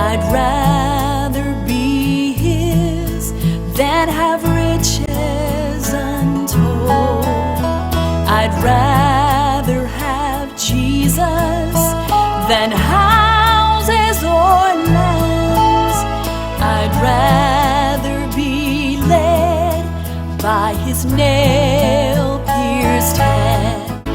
I'd rather be his than have riches untold. I'd rather have Jesus than houses or lands. I'd rather be led by his nail-pierced hand.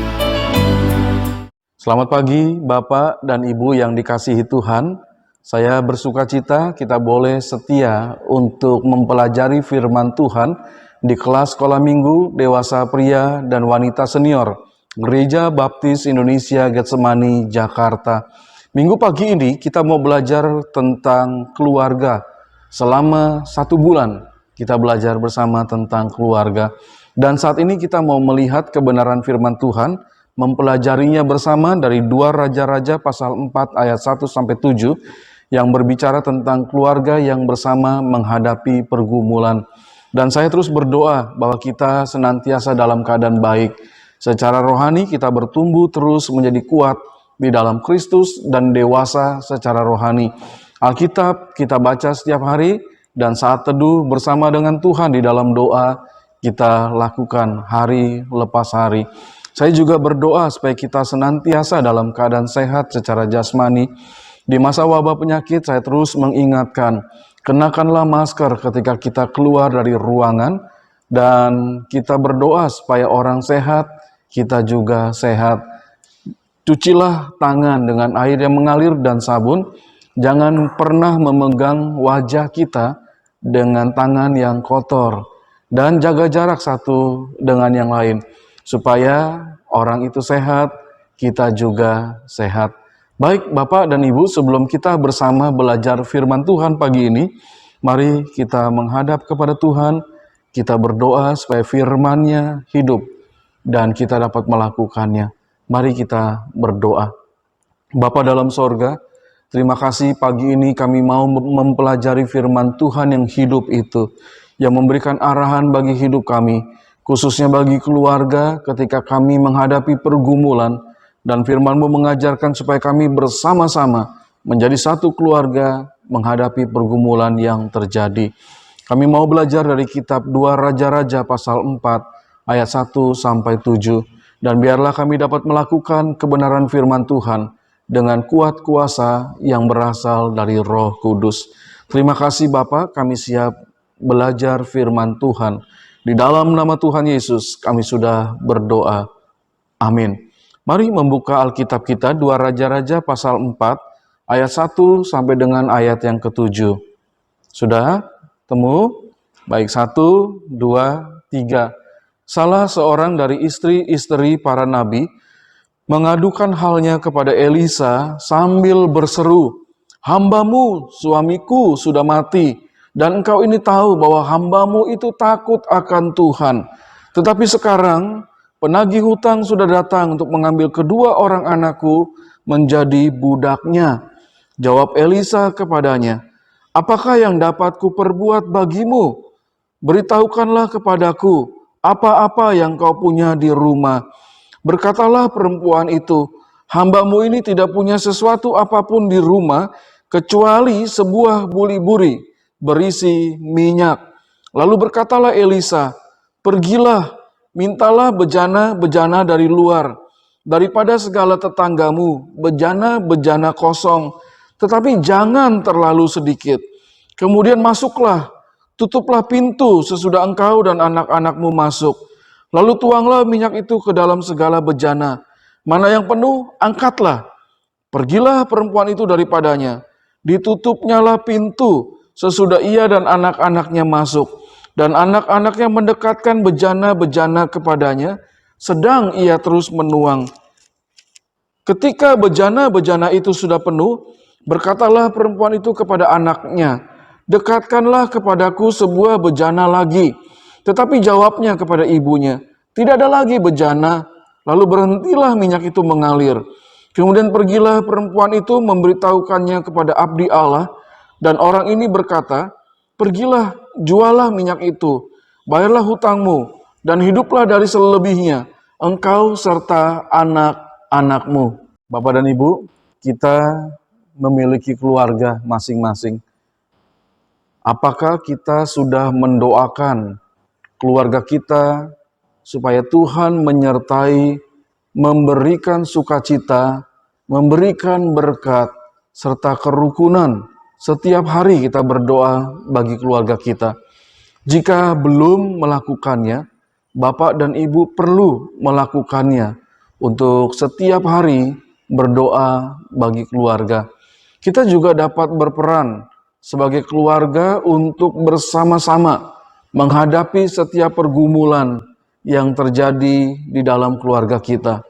Selamat pagi Bapak dan Ibu yang dikasihi Tuhan. Saya bersuka cita kita boleh setia untuk mempelajari firman Tuhan di kelas sekolah minggu dewasa pria dan wanita senior Gereja Baptis Indonesia Getsemani, Jakarta. Minggu pagi ini kita mau belajar tentang keluarga. Selama 1 bulan kita belajar bersama tentang keluarga. Dan saat ini kita mau melihat kebenaran firman Tuhan, mempelajarinya bersama dari 2 Raja-Raja pasal 4 ayat 1-7 yang berbicara tentang keluarga yang bersama menghadapi pergumulan. Dan saya terus berdoa bahwa kita senantiasa dalam keadaan baik. Secara rohani kita bertumbuh terus menjadi kuat di dalam Kristus dan dewasa secara rohani. Alkitab kita baca setiap hari dan saat teduh bersama dengan Tuhan di dalam doa kita lakukan hari lepas hari. Saya juga berdoa supaya kita senantiasa dalam keadaan sehat secara jasmani. Di masa wabah penyakit saya terus mengingatkan, kenakanlah masker ketika kita keluar dari ruangan dan kita berdoa supaya orang sehat, kita juga sehat. Cucilah tangan dengan air yang mengalir dan sabun. Jangan pernah memegang wajah kita dengan tangan yang kotor. Dan jaga jarak satu dengan yang lain. Supaya orang itu sehat, kita juga sehat. Baik Bapak dan Ibu, sebelum kita bersama belajar firman Tuhan pagi ini, mari kita menghadap kepada Tuhan, kita berdoa supaya firman-Nya hidup dan kita dapat melakukannya. Mari kita berdoa. Bapa dalam sorga, terima kasih pagi ini kami mau mempelajari firman Tuhan yang hidup itu, yang memberikan arahan bagi hidup kami, khususnya bagi keluarga ketika kami menghadapi pergumulan, dan firman-Mu mengajarkan supaya kami bersama-sama menjadi satu keluarga menghadapi pergumulan yang terjadi. Kami mau belajar dari kitab 2 Raja-Raja pasal 4 ayat 1-7. Dan biarlah kami dapat melakukan kebenaran firman Tuhan dengan kuat kuasa yang berasal dari Roh Kudus. Terima kasih Bapa, kami siap belajar firman Tuhan. Di dalam nama Tuhan Yesus kami sudah berdoa. Amin. Mari membuka Alkitab kita 2 Raja-Raja pasal 4 ayat 1 sampai dengan ayat yang ke-7. Sudah? Temu? Baik, 1, 2, 3. Salah seorang dari istri-istri para nabi mengadukan halnya kepada Elisa sambil berseru, "Hambamu, suamiku sudah mati, dan engkau ini tahu bahwa hambamu itu takut akan Tuhan. Tetapi sekarang penagih hutang sudah datang untuk mengambil kedua orang anakku menjadi budaknya." Jawab Elisa kepadanya, "Apakah yang dapat kuperbuat bagimu? Beritahukanlah kepadaku apa-apa yang kau punya di rumah." Berkatalah perempuan itu, "Hambamu ini tidak punya sesuatu apapun di rumah, kecuali sebuah buli-buri berisi minyak." Lalu berkatalah Elisa, "Pergilah, mintalah bejana-bejana dari luar, daripada segala tetanggamu, bejana-bejana kosong, tetapi jangan terlalu sedikit. Kemudian masuklah, tutuplah pintu sesudah engkau dan anak-anakmu masuk. Lalu tuanglah minyak itu ke dalam segala bejana. Mana yang penuh, angkatlah. Pergilah perempuan itu daripadanya. Ditutupnyalah pintu sesudah ia dan anak-anaknya masuk. Dan anak-anaknya mendekatkan bejana-bejana kepadanya, sedang ia terus menuang. Ketika bejana-bejana itu sudah penuh, berkatalah perempuan itu kepada anaknya, "Dekatkanlah kepadaku sebuah bejana lagi." Tetapi jawabnya kepada ibunya, "Tidak ada lagi bejana." Lalu berhentilah minyak itu mengalir. Kemudian pergilah perempuan itu memberitahukannya kepada abdi Allah, dan orang ini berkata, "Pergilah, jualah minyak itu, bayarlah hutangmu, dan hiduplah dari selebihnya, engkau serta anak-anakmu." Bapak dan Ibu, kita memiliki keluarga masing-masing? Apakah kita sudah mendoakan keluarga kita supaya Tuhan menyertai, memberikan sukacita, memberikan berkat, serta kerukunan? Setiap hari kita berdoa bagi keluarga kita. Jika belum melakukannya, Bapak dan Ibu perlu melakukannya untuk setiap hari berdoa bagi keluarga. Kita juga dapat berperan sebagai keluarga untuk bersama-sama menghadapi setiap pergumulan yang terjadi di dalam keluarga kita.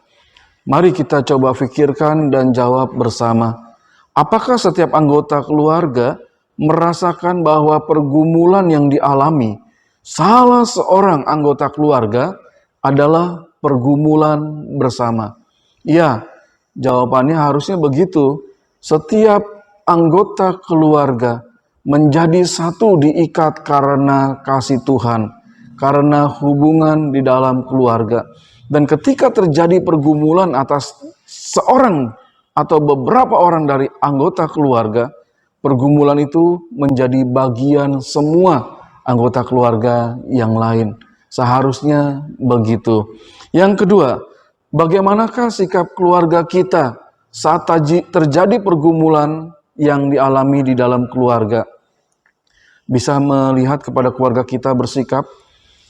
Mari kita coba pikirkan dan jawab bersama. Apakah setiap anggota keluarga merasakan bahwa pergumulan yang dialami salah seorang anggota keluarga adalah pergumulan bersama? Ya, jawabannya harusnya begitu. Setiap anggota keluarga menjadi satu diikat karena kasih Tuhan, karena hubungan di dalam keluarga. Dan ketika terjadi pergumulan atas seorang atau beberapa orang dari anggota keluarga, pergumulan itu menjadi bagian semua anggota keluarga yang lain. Seharusnya begitu. Yang kedua, bagaimanakah sikap keluarga kita saat terjadi pergumulan yang dialami di dalam keluarga? Bisa melihat kepada keluarga kita bersikap.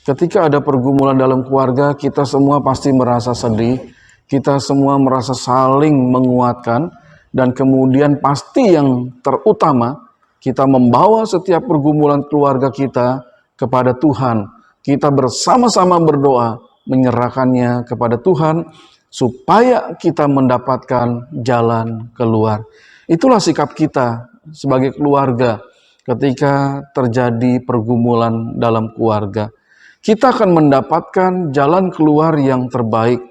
Ketika ada pergumulan dalam keluarga, kita semua pasti merasa sedih. Kita semua merasa saling menguatkan. Dan kemudian pasti yang terutama, kita membawa setiap pergumulan keluarga kita kepada Tuhan. Kita bersama-sama berdoa, menyerahkannya kepada Tuhan, supaya kita mendapatkan jalan keluar. Itulah sikap kita sebagai keluarga ketika terjadi pergumulan dalam keluarga. Kita akan mendapatkan jalan keluar yang terbaik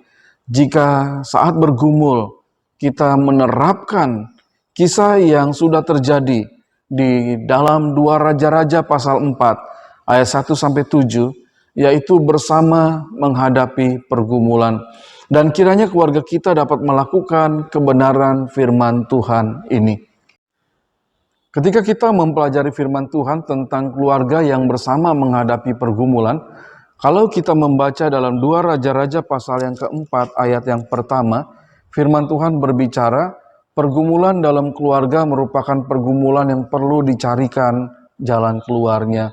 jika saat bergumul kita menerapkan kisah yang sudah terjadi di dalam 2 Raja-Raja pasal 4 ayat 1-7, yaitu bersama menghadapi pergumulan. Dan kiranya keluarga kita dapat melakukan kebenaran firman Tuhan ini. Ketika kita mempelajari firman Tuhan tentang keluarga yang bersama menghadapi pergumulan, kalau kita membaca dalam 2 Raja-Raja pasal yang keempat ayat yang pertama, firman Tuhan berbicara, pergumulan dalam keluarga merupakan pergumulan yang perlu dicarikan jalan keluarnya.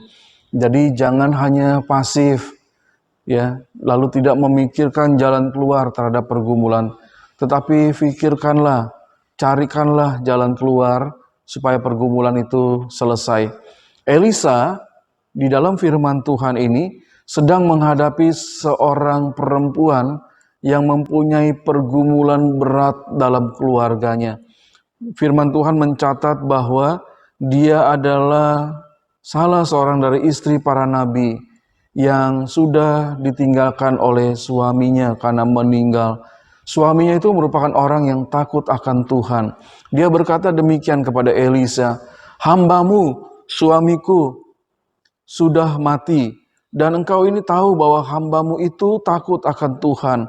Jadi jangan hanya pasif, ya, lalu tidak memikirkan jalan keluar terhadap pergumulan, tetapi pikirkanlah, carikanlah jalan keluar supaya pergumulan itu selesai. Elisa di dalam firman Tuhan ini sedang menghadapi seorang perempuan yang mempunyai pergumulan berat dalam keluarganya. Firman Tuhan mencatat bahwa dia adalah salah seorang dari istri para nabi yang sudah ditinggalkan oleh suaminya karena meninggal. Suaminya itu merupakan orang yang takut akan Tuhan. Dia berkata demikian kepada Elisa, "Hambamu, suamiku, sudah mati, dan engkau ini tahu bahwa hambamu itu takut akan Tuhan.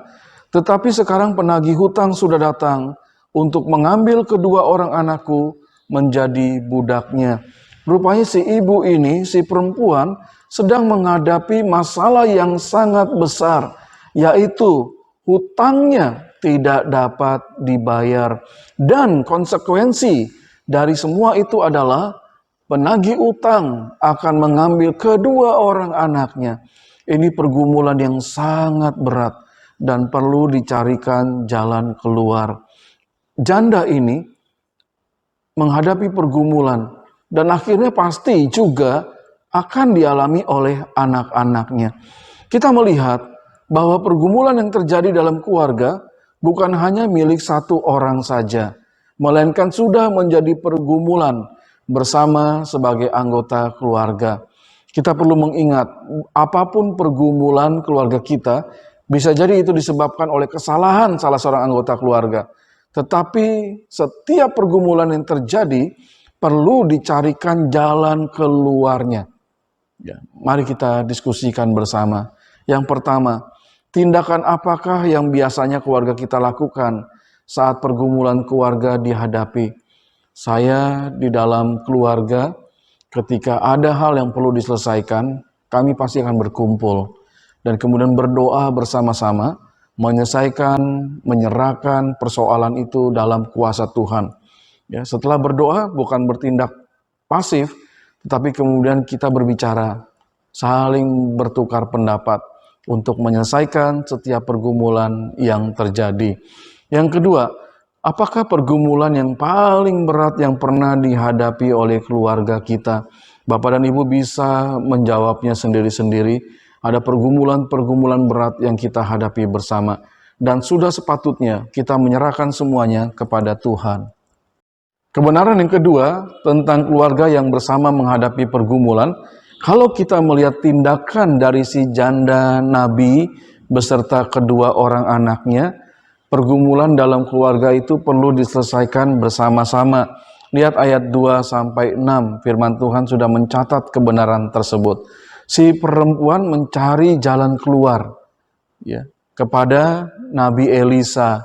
Tetapi sekarang penagih hutang sudah datang untuk mengambil kedua orang anakku menjadi budaknya." Rupanya si ibu ini, si perempuan, sedang menghadapi masalah yang sangat besar, yaitu hutangnya tidak dapat dibayar. Dan konsekuensi dari semua itu adalah penagih utang akan mengambil kedua orang anaknya. Ini pergumulan yang sangat berat dan perlu dicarikan jalan keluar. Janda ini menghadapi pergumulan dan akhirnya pasti juga akan dialami oleh anak-anaknya. Kita melihat bahwa pergumulan yang terjadi dalam keluarga bukan hanya milik satu orang saja, melainkan sudah menjadi pergumulan bersama sebagai anggota keluarga. Kita perlu mengingat, apapun pergumulan keluarga kita, bisa jadi itu disebabkan oleh kesalahan salah seorang anggota keluarga. Tetapi setiap pergumulan yang terjadi perlu dicarikan jalan keluarnya. Ya, mari kita diskusikan bersama. Yang pertama, tindakan apakah yang biasanya keluarga kita lakukan saat pergumulan keluarga dihadapi? Saya di dalam keluarga, ketika ada hal yang perlu diselesaikan, kami pasti akan berkumpul dan kemudian berdoa bersama-sama, menyelesaikan, menyerahkan persoalan itu dalam kuasa Tuhan. Ya, setelah berdoa bukan bertindak pasif, tetapi kemudian kita berbicara, saling bertukar pendapat untuk menyelesaikan setiap pergumulan yang terjadi. Yang kedua, apakah pergumulan yang paling berat yang pernah dihadapi oleh keluarga kita? Bapak dan Ibu bisa menjawabnya sendiri-sendiri. Ada pergumulan-pergumulan berat yang kita hadapi bersama. Dan sudah sepatutnya kita menyerahkan semuanya kepada Tuhan. Kebenaran yang kedua tentang keluarga yang bersama menghadapi pergumulan, kalau kita melihat tindakan dari si janda Nabi beserta kedua orang anaknya, pergumulan dalam keluarga itu perlu diselesaikan bersama-sama. Lihat ayat 2-6, firman Tuhan sudah mencatat kebenaran tersebut. Si perempuan mencari jalan keluar ya, kepada Nabi Elisa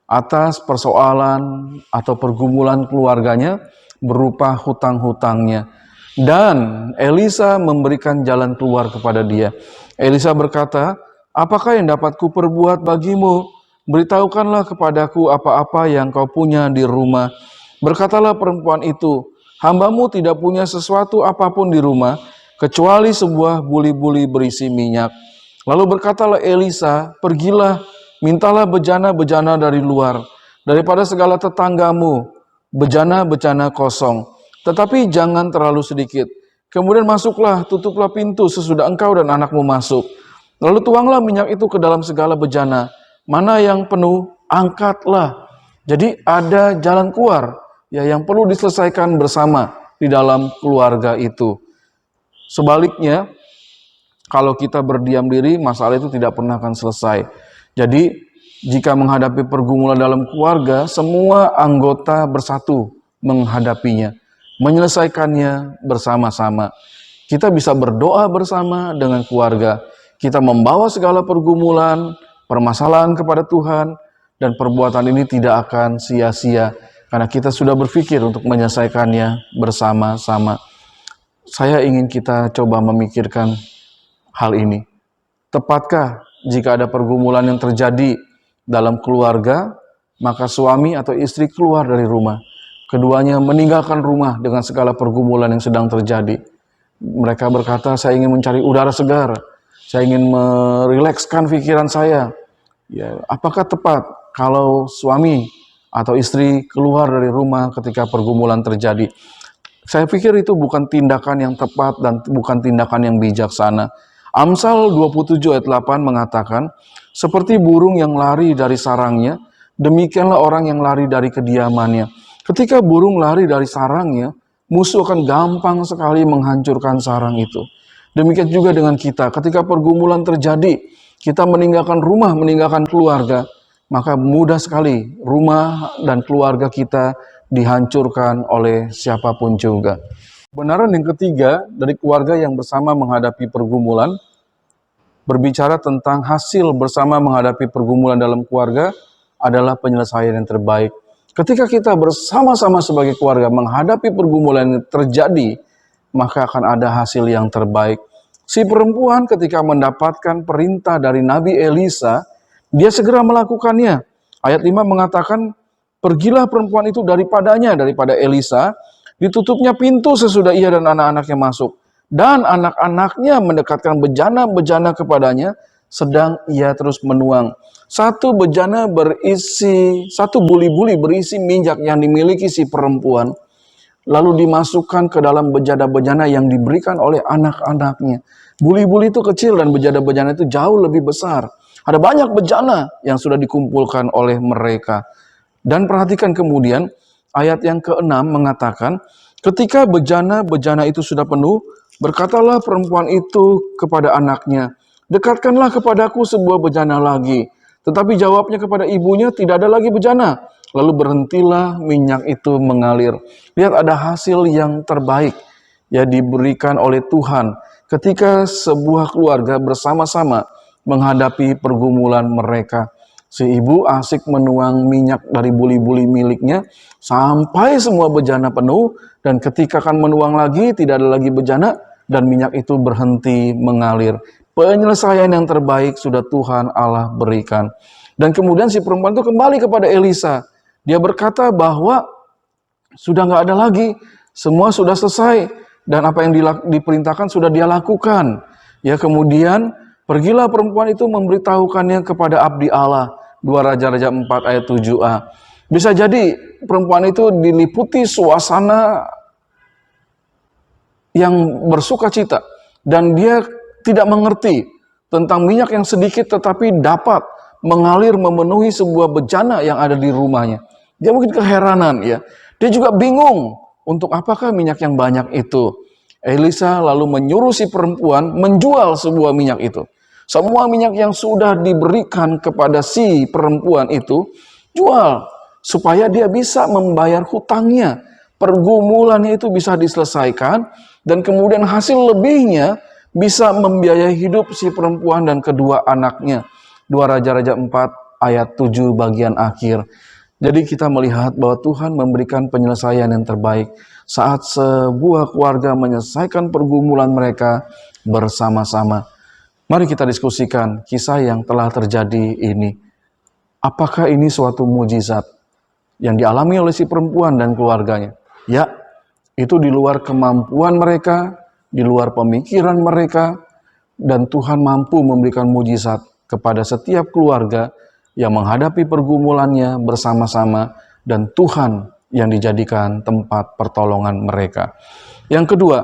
atas persoalan atau pergumulan keluarganya berupa hutang-hutangnya. Dan Elisa memberikan jalan keluar kepada dia. Elisa berkata, "Apakah yang dapat kuperbuat bagimu? Beritahukanlah kepadaku apa-apa yang kau punya di rumah." Berkatalah perempuan itu, "Hambamu tidak punya sesuatu apapun di rumah, kecuali sebuah buli-buli berisi minyak." Lalu berkatalah Elisa, "Pergilah, mintalah bejana-bejana dari luar, daripada segala tetanggamu, bejana-bejana kosong. Tetapi jangan terlalu sedikit. Kemudian masuklah, tutuplah pintu sesudah engkau dan anakmu masuk. Lalu tuanglah minyak itu ke dalam segala bejana. Mana yang penuh, angkatlah." Jadi ada jalan keluar ya yang perlu diselesaikan bersama di dalam keluarga itu. Sebaliknya, kalau kita berdiam diri, masalah itu tidak pernah akan selesai. Jadi, jika menghadapi pergumulan dalam keluarga, semua anggota bersatu menghadapinya, menyelesaikannya bersama-sama. Kita bisa berdoa bersama dengan keluarga. Kita membawa segala pergumulan, permasalahan kepada Tuhan, dan perbuatan ini tidak akan sia-sia karena kita sudah berpikir untuk menyelesaikannya bersama-sama. Saya ingin kita coba memikirkan hal ini. Tepatkah jika ada pergumulan yang terjadi dalam keluarga, maka suami atau istri keluar dari rumah? Keduanya meninggalkan rumah dengan segala pergumulan yang sedang terjadi. Mereka berkata, "Saya ingin mencari udara segar. Saya ingin merilekskan pikiran saya." Ya, apakah tepat kalau suami atau istri keluar dari rumah ketika pergumulan terjadi? Saya pikir itu bukan tindakan yang tepat dan bukan tindakan yang bijaksana. Amsal 27 ayat 8 mengatakan, "Seperti burung yang lari dari sarangnya, demikianlah orang yang lari dari kediamannya." Ketika burung lari dari sarangnya, musuh akan gampang sekali menghancurkan sarang itu. Demikian juga dengan kita, ketika pergumulan terjadi, kita meninggalkan rumah, meninggalkan keluarga, maka mudah sekali rumah dan keluarga kita dihancurkan oleh siapapun juga. Kebenaran yang ketiga dari keluarga yang bersama menghadapi pergumulan, berbicara tentang hasil bersama menghadapi pergumulan dalam keluarga adalah penyelesaian yang terbaik. Ketika kita bersama-sama sebagai keluarga menghadapi pergumulan yang terjadi, maka akan ada hasil yang terbaik. Si perempuan ketika mendapatkan perintah dari Nabi Elisa, dia segera melakukannya. Ayat 5 mengatakan, "Pergilah perempuan itu daripada Elisa, ditutupnya pintu sesudah ia dan anak-anaknya masuk. Dan anak-anaknya mendekatkan bejana-bejana kepadanya, sedang ia terus menuang. Satu buli-buli berisi minyak yang dimiliki si perempuan, lalu dimasukkan ke dalam bejana-bejana yang diberikan oleh anak-anaknya. Buli-buli itu kecil dan bejana-bejana itu jauh lebih besar. Ada banyak bejana yang sudah dikumpulkan oleh mereka." Dan perhatikan kemudian ayat yang ke-6 mengatakan, ketika bejana-bejana itu sudah penuh, berkatalah perempuan itu kepada anaknya, "Dekatkanlah kepadaku sebuah bejana lagi." Tetapi jawabnya kepada ibunya, "Tidak ada lagi bejana." Lalu berhentilah minyak itu mengalir. Lihat, ada hasil yang terbaik ya diberikan oleh Tuhan ketika sebuah keluarga bersama-sama menghadapi pergumulan mereka. Si ibu asik menuang minyak dari buli-buli miliknya sampai semua bejana penuh, dan ketika akan menuang lagi tidak ada lagi bejana dan minyak itu berhenti mengalir. Penyelesaian yang terbaik sudah Tuhan Allah berikan. Dan kemudian si perempuan itu kembali kepada Elisa. Dia berkata bahwa sudah nggak ada lagi, semua sudah selesai, dan apa yang diperintahkan sudah dia lakukan. Ya, kemudian pergilah perempuan itu memberitahukannya kepada abdi Allah. 2 Raja-Raja 4 ayat 7a. Bisa jadi perempuan itu diliputi suasana yang bersuka cita, dan dia tidak mengerti tentang minyak yang sedikit tetapi dapat mengalir memenuhi sebuah bejana yang ada di rumahnya. Dia mungkin keheranan, ya. Dia juga bingung untuk apakah minyak yang banyak itu. Elisa lalu menyuruh si perempuan menjual sebuah minyak itu. Semua minyak yang sudah diberikan kepada si perempuan itu, jual supaya dia bisa membayar hutangnya. Pergumulannya itu bisa diselesaikan, dan kemudian hasil lebihnya bisa membiayai hidup si perempuan dan kedua anaknya. 2 Raja-Raja 4 ayat 7 bagian akhir. Jadi kita melihat bahwa Tuhan memberikan penyelesaian yang terbaik saat sebuah keluarga menyelesaikan pergumulan mereka bersama-sama. Mari kita diskusikan kisah yang telah terjadi ini. Apakah ini suatu mujizat yang dialami oleh si perempuan dan keluarganya? Ya, itu di luar kemampuan mereka, di luar pemikiran mereka, dan Tuhan mampu memberikan mujizat kepada setiap keluarga yang menghadapi pergumulannya bersama-sama, dan Tuhan yang dijadikan tempat pertolongan mereka. Yang kedua,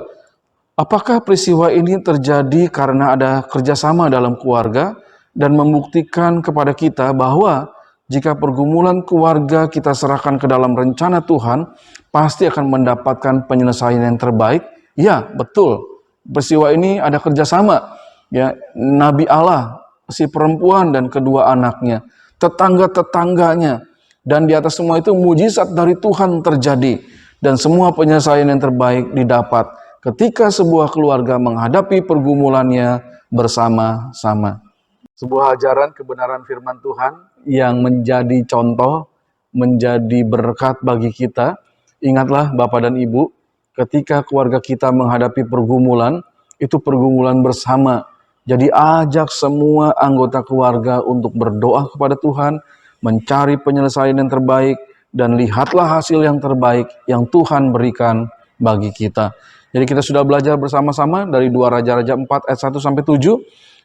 apakah peristiwa ini terjadi karena ada kerjasama dalam keluarga dan membuktikan kepada kita bahwa jika pergumulan keluarga kita serahkan ke dalam rencana Tuhan, pasti akan mendapatkan penyelesaian yang terbaik? Ya, betul. Peristiwa ini ada kerjasama. Ya, Nabi Allah, si perempuan dan kedua anaknya, tetangga-tetangganya, dan di atas semua itu mujizat dari Tuhan terjadi, dan semua penyelesaian yang terbaik didapat ketika sebuah keluarga menghadapi pergumulannya bersama-sama. Sebuah ajaran kebenaran firman Tuhan yang menjadi contoh, menjadi berkat bagi kita. Ingatlah Bapak dan Ibu, ketika keluarga kita menghadapi pergumulan, itu pergumulan bersama. Jadi ajak semua anggota keluarga untuk berdoa kepada Tuhan, mencari penyelesaian yang terbaik, dan lihatlah hasil yang terbaik yang Tuhan berikan bagi kita. Jadi kita sudah belajar bersama-sama dari 2 Raja-Raja 4 ayat 1-7.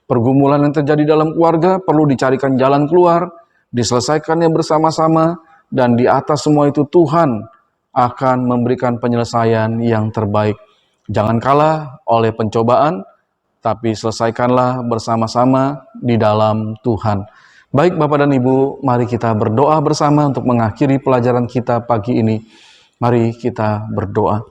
Pergumulan yang terjadi dalam keluarga perlu dicarikan jalan keluar, diselesaikannya bersama-sama, dan di atas semua itu Tuhan akan memberikan penyelesaian yang terbaik. Jangan kalah oleh pencobaan, tapi selesaikanlah bersama-sama di dalam Tuhan. Baik Bapak dan Ibu, mari kita berdoa bersama untuk mengakhiri pelajaran kita pagi ini. Mari kita berdoa.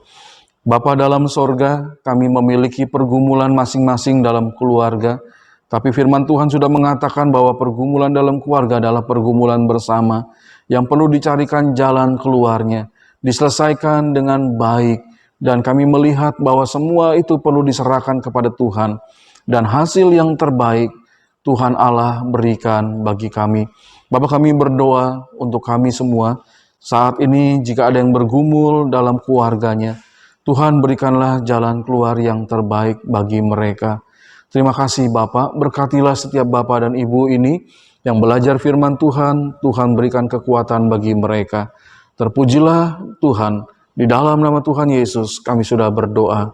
Bapa dalam sorga, kami memiliki pergumulan masing-masing dalam keluarga, tapi firman Tuhan sudah mengatakan bahwa pergumulan dalam keluarga adalah pergumulan bersama, yang perlu dicarikan jalan keluarnya, diselesaikan dengan baik, dan kami melihat bahwa semua itu perlu diserahkan kepada Tuhan, dan hasil yang terbaik Tuhan Allah berikan bagi kami. Bapak, kami berdoa untuk kami semua, saat ini jika ada yang bergumul dalam keluarganya, Tuhan berikanlah jalan keluar yang terbaik bagi mereka. Terima kasih Bapak, berkatilah setiap Bapak dan Ibu ini yang belajar firman Tuhan, Tuhan berikan kekuatan bagi mereka. Terpujilah Tuhan, di dalam nama Tuhan Yesus kami sudah berdoa.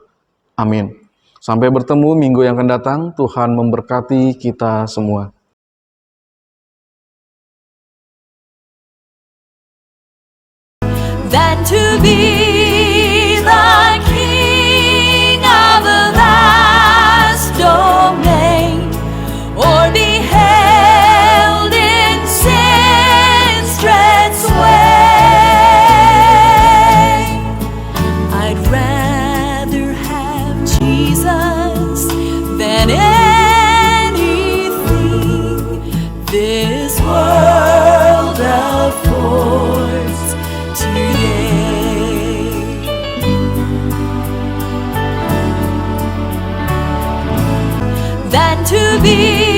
Amin. Sampai bertemu minggu yang akan datang, Tuhan memberkati kita semua. Than to be the king of the vast domain, or be held in sin's dread sway. I'd rather have Jesus than anything this world affords today. Than to be